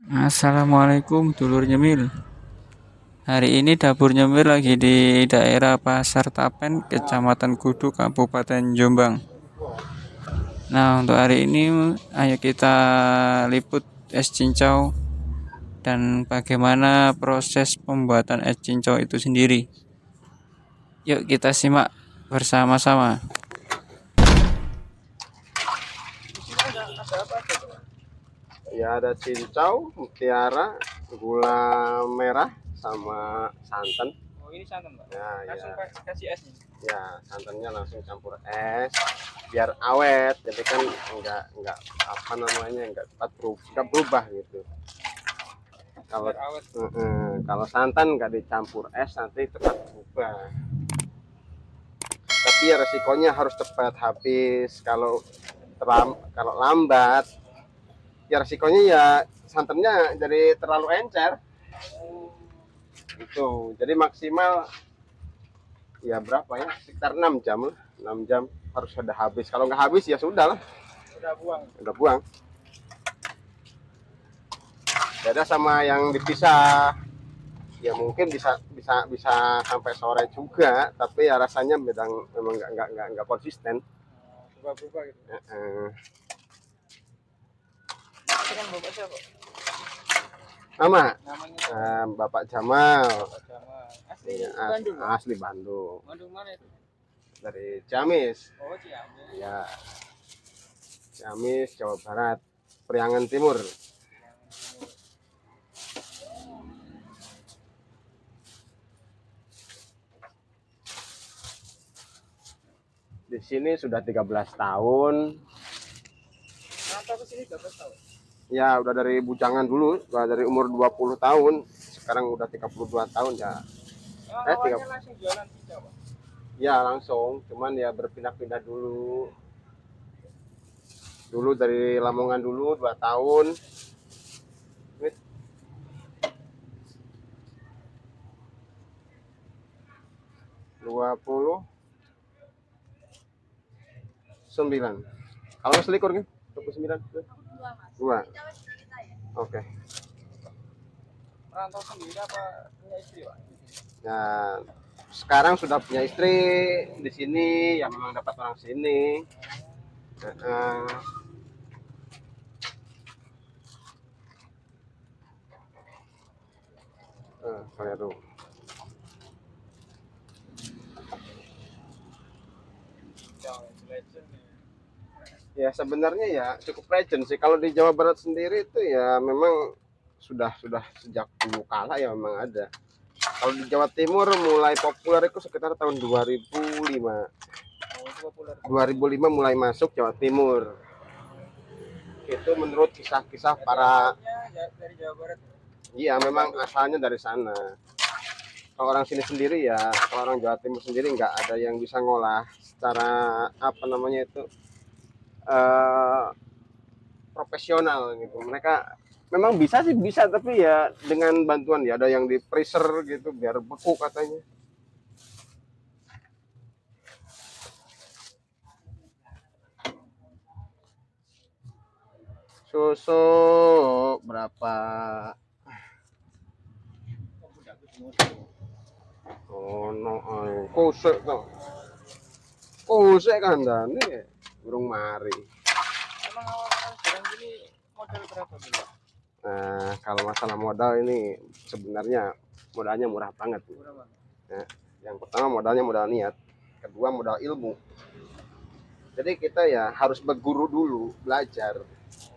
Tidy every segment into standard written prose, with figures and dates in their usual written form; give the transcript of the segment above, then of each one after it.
Assalamualaikum dulur nyemil. Hari ini dapur nyemil lagi di daerah Pasar Tapen, Kecamatan Kudu, Kabupaten Jombang. Nah, untuk hari ini ayo kita liput es cincau dan bagaimana proses pembuatan es cincau itu sendiri. Yuk kita simak bersama-sama. Ya ada cincau, mutiara, gula merah sama santan. Oh, ini santan, Pak. Ya, Langsung ya, kasih esnya. ya santannya langsung campur es biar awet. Jadi kan enggak apa namanya enggak cepat berubah gitu. Kalau kalau santan nggak dicampur es nanti cepat berubah. Tapi ya resikonya harus cepat habis. Kalau lambat ya resikonya ya santannya jadi terlalu encer itu. Jadi maksimal ya berapa ya, sekitar 6 jam lah, 6 jam harus sudah habis. Kalau nggak habis ya sudah lah, udah buang. Beda sama yang dipisah, ya mungkin bisa bisa bisa sampai sore juga, tapi ya rasanya beda, memang nggak konsisten. Berubah-berubah gitu. Itu kan Bapak siapa? Nama Namanya Bapak Jamal. Bapak Jamal. Asli Ya, Bandung, Pak? asli Bandung, Bandung mana itu? dari Ciamis. Oh, Ciamis. Ya, Ciamis, Jawa Barat, Priangan Timur. Di sini sudah 13 tahun. Rantau ke sini berapa tahun? Ya udah dari bujangan dulu, udah dari umur 20 tahun. Sekarang udah 32 tahun ya. Awalnya langsung jualan cincau, Pak? Ya langsung, cuman ya berpindah-pindah dulu. Dulu dari Lamongan dulu 2 tahun. 29. Kalau selikur kan? 29. 2. Oke. Merantau sendiri apa punya istri, Pak? Nah, sekarang sudah punya istri di sini, yang memang dapat orang sini. Kayak tuh. Ya sebenarnya ya cukup legend sih. Kalau di Jawa Barat sendiri itu ya memang sudah sejak dulu kala ya memang ada. Kalau di Jawa Timur mulai populer itu sekitar tahun 2005. 2005 mulai masuk Jawa Timur. Itu menurut kisah-kisah para, dari Jawa Barat. iya memang asalnya dari sana. Kalau orang sini sendiri ya, kalau orang Jawa Timur sendiri nggak ada yang bisa ngolah secara apa namanya itu profesional gitu. Mereka memang bisa sih, bisa, tapi ya dengan bantuan ya ada yang di freezer gitu biar beku katanya. Susu berapa? Oh no, kusek tuh. Kusek kandane burung mari. Emang awal-awal sekarang gini modal berapa dulu? Nah, kalau masalah modal ini sebenarnya modalnya murah banget. Murah banget. Nah, yang pertama modalnya modal niat, kedua modal ilmu. Jadi kita ya harus berguru dulu, belajar.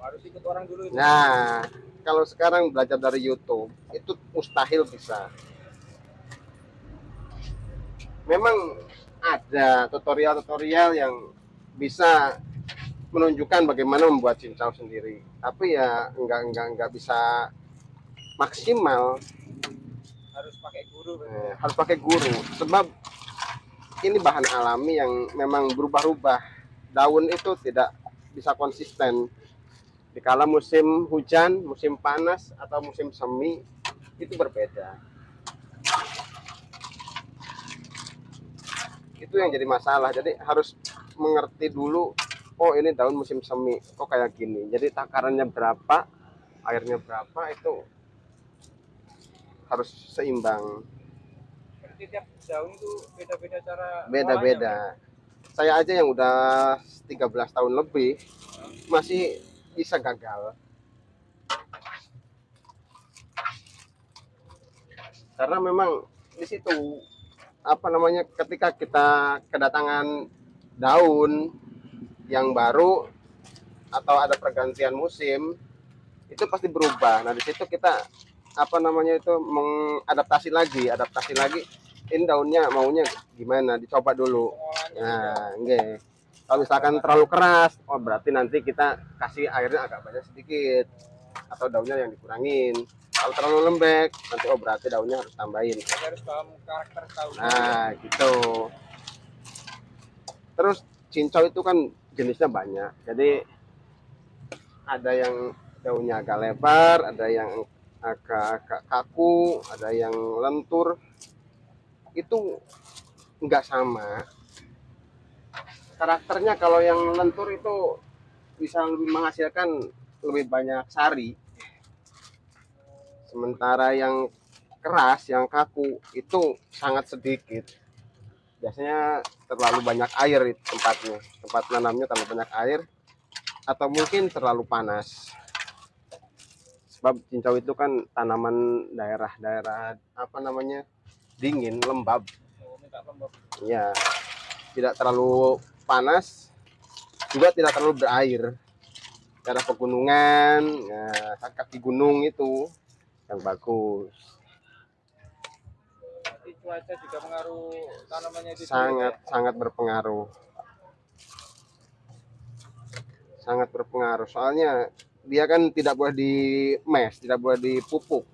Harus ikut orang dulu itu. Nah, kalau sekarang belajar dari YouTube itu mustahil bisa. Memang ada tutorial-tutorial yang bisa menunjukkan bagaimana membuat cincau sendiri, tapi ya nggak bisa maksimal. Harus pakai guru. Harus pakai guru, sebab ini bahan alami yang memang berubah-ubah. Daun itu tidak bisa konsisten. Dikala musim hujan, musim panas, atau musim semi itu berbeda. Itu yang jadi masalah. Jadi harus mengerti dulu, oh ini daun musim semi, kok kayak gini. Jadi takarannya berapa, airnya berapa, itu harus seimbang. Berarti tiap daun itu beda-beda cara ngolahnya, Bang? Beda-beda. Saya aja yang udah 13 tahun lebih masih bisa gagal. Karena memang di situ apa namanya, ketika kita kedatangan daun yang baru atau ada pergantian musim, itu pasti berubah. Nah, di situ kita apa namanya itu adaptasi lagi. Ini daunnya maunya gimana, dicoba dulu. Nah, enggak. Kalau misalkan terlalu keras, oh berarti nanti kita kasih airnya agak banyak sedikit atau daunnya yang dikurangin. Kalau terlalu lembek, nanti oh berarti daunnya harus tambahin. Harus paham karakter daunnya. Nah, gitu. Terus cincau itu kan jenisnya banyak. Jadi ada yang daunnya agak lebar, ada yang agak kaku, ada yang lentur. Itu nggak sama. Karakternya kalau yang lentur itu bisa lebih menghasilkan lebih banyak sari. Sementara yang keras, yang kaku itu sangat sedikit. Biasanya terlalu banyak air tempatnya. Tempat nanamnya terlalu banyak air atau mungkin terlalu panas. Sebab cincau itu kan tanaman daerah-daerah apa namanya, dingin, lembab. Ya, tidak terlalu panas, juga tidak terlalu berair. Daerah pegunungan, ya, kaki gunung itu yang bagus. Jadi cuaca juga pengaruh tanamannya itu Sangat berpengaruh. Sangat berpengaruh. Soalnya dia kan tidak boleh di mes, tidak boleh dipupuk.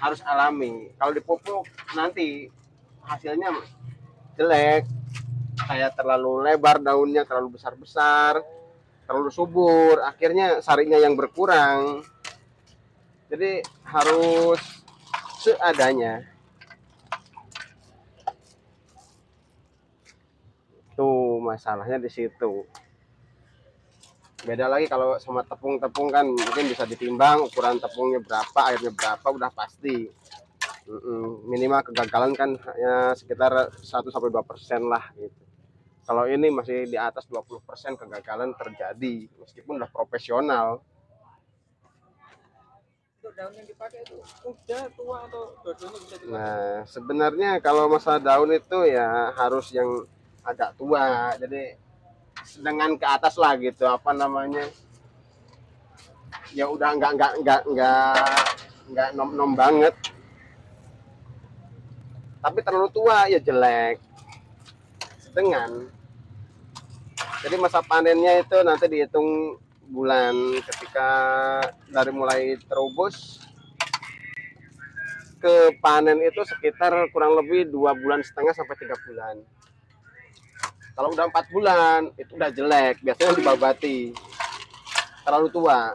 Harus alami. Kalau dipupuk nanti hasilnya jelek. Kayak terlalu lebar daunnya, terlalu besar-besar, terlalu subur, akhirnya sarinya yang berkurang. Jadi harus seadanya. Tuh masalahnya di situ. Beda lagi kalau sama tepung-tepung kan mungkin bisa ditimbang ukuran tepungnya berapa, airnya berapa, udah pasti. Minimal kegagalan kan hanya sekitar 1-2% lah gitu. Kalau ini masih di atas 20% kegagalan terjadi meskipun udah profesional. Untuk daun yang dipakai itu muda, tua, atau dua-duanya bisa dipakai? Nah, sebenarnya kalau masalah daun itu ya harus yang agak tua. Jadi sedangkan ke atas lah gitu, apa namanya? Ya udah nggak nom banget. Tapi terlalu tua ya jelek. Sedangkan jadi masa panennya itu nanti dihitung bulan, ketika dari mulai terubus ke panen itu sekitar kurang lebih 2,5 sampai 3 bulan. Kalau udah 4 bulan itu udah jelek, biasanya dibabati, terlalu tua.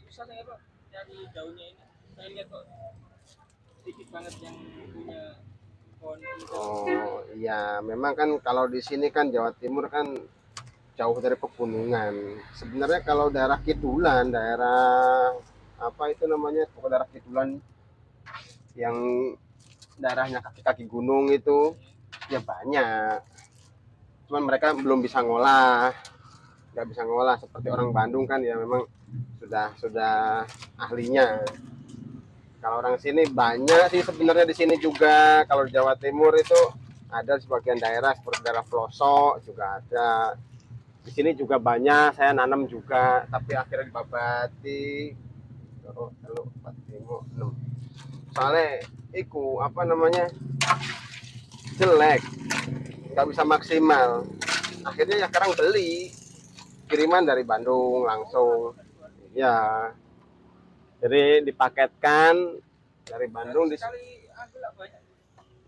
Susah ya Pak cari daunnya ini. Saya lihat kok sedikit banget yang punya pohon cincau. Oh iya, memang kan kalau di sini kan Jawa Timur kan jauh dari pegunungan. Sebenarnya kalau daerah Kidulan, daerah apa itu namanya, pokoknya daerah Kidulan yang daerahnya kaki-kaki gunung itu ya banyak. Cuman mereka belum bisa ngolah, nggak bisa ngolah seperti orang Bandung kan ya memang sudah ahlinya. Kalau orang sini banyak sih sebenarnya di sini juga. Kalau di Jawa Timur itu ada sebagian daerah seperti daerah Pelosok juga ada. Di sini juga banyak, saya nanam juga, tapi akhirnya dibabati. Kalau Timur 6. Soalnya iku apa namanya, jelek, nggak bisa maksimal. Akhirnya ya sekarang beli kiriman dari Bandung langsung. Ya, jadi dipaketkan dari Bandung.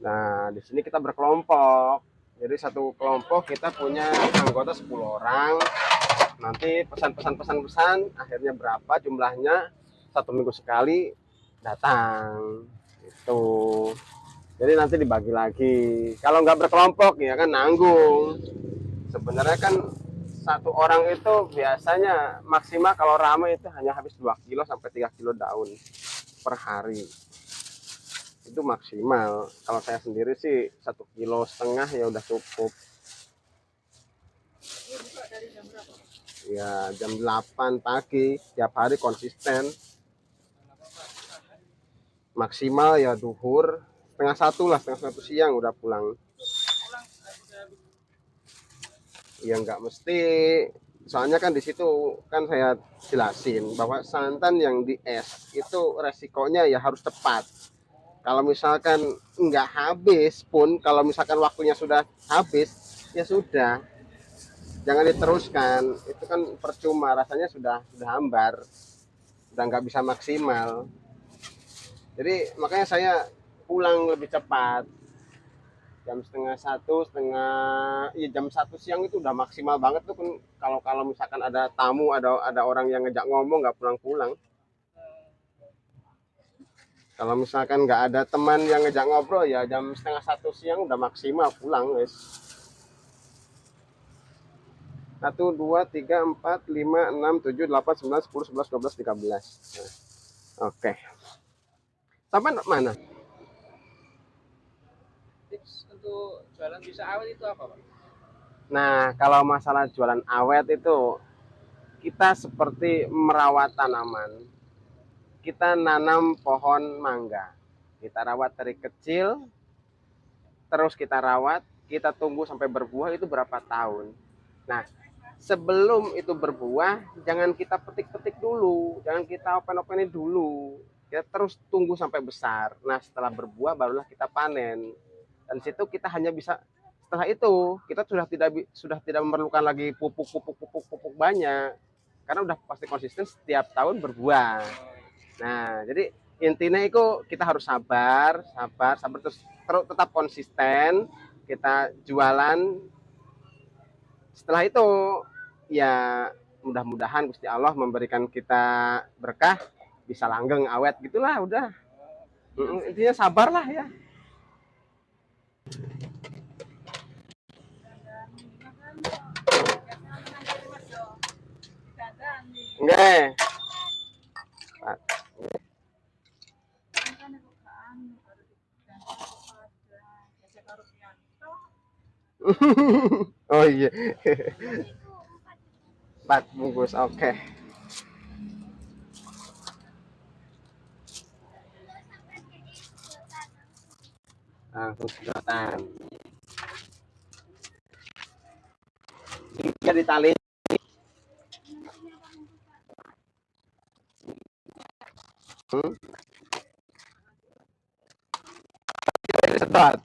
Nah, di sini kita berkelompok. Jadi satu kelompok kita punya anggota 10 orang. Nanti pesan, akhirnya berapa jumlahnya, 1 minggu sekali datang. Itu. Jadi nanti dibagi lagi. Kalau nggak berkelompok ya kan nanggung. Sebenarnya kan satu orang itu biasanya maksimal kalau ramai itu hanya habis 2 kilo sampai 3 kilo daun per hari. Itu maksimal. Kalau saya sendiri sih 1,5 kilo ya udah cukup. Ya jam 8 pagi tiap hari konsisten. Maksimal ya duhur setengah 1 siang udah pulang. Ya nggak mesti, soalnya kan di situ kan saya jelasin bahwa santan yang di es itu resikonya ya harus tepat. Kalau misalkan nggak habis pun, kalau misalkan waktunya sudah habis, ya sudah, jangan diteruskan. Itu kan percuma, rasanya sudah hambar, udah nggak bisa maksimal. Jadi makanya saya pulang lebih cepat. Jam setengah 1, jam 1 siang itu udah maksimal banget tuh kan. Kalau misalkan ada tamu, ada orang yang ngejak ngomong nggak pulang-pulang. Kalau misalkan nggak ada teman yang ngejak ngobrol ya jam setengah 1 siang udah maksimal pulang guys. 1, 2, 3, 4, 5, 6, 7, 8, 9, 10, 11, 12, 13. Oke. Sampai mana? Tips untuk jualan bisa awet itu apa, Pak? Nah, kalau masalah jualan awet itu kita seperti merawat tanaman. Kita nanam pohon mangga. Kita rawat dari kecil, terus kita rawat, kita tunggu sampai berbuah itu berapa tahun. Nah, sebelum itu berbuah, jangan kita petik-petik dulu, jangan kita open-openin dulu. Kita terus tunggu sampai besar. Nah, setelah berbuah barulah kita panen. Dan situ kita hanya bisa, setelah itu kita sudah tidak memerlukan lagi pupuk banyak, karena udah pasti konsisten setiap tahun berbuah. Nah, jadi intinya itu kita harus sabar terus tetap konsisten kita jualan. Setelah itu ya mudah-mudahan Gusti Allah memberikan kita berkah, bisa langgeng awet gitulah udah. Intinya sabarlah ya. Nggih. Oh iya. 4 bungkus, oke. Langsung sedotan. Jadi tali. Sedot.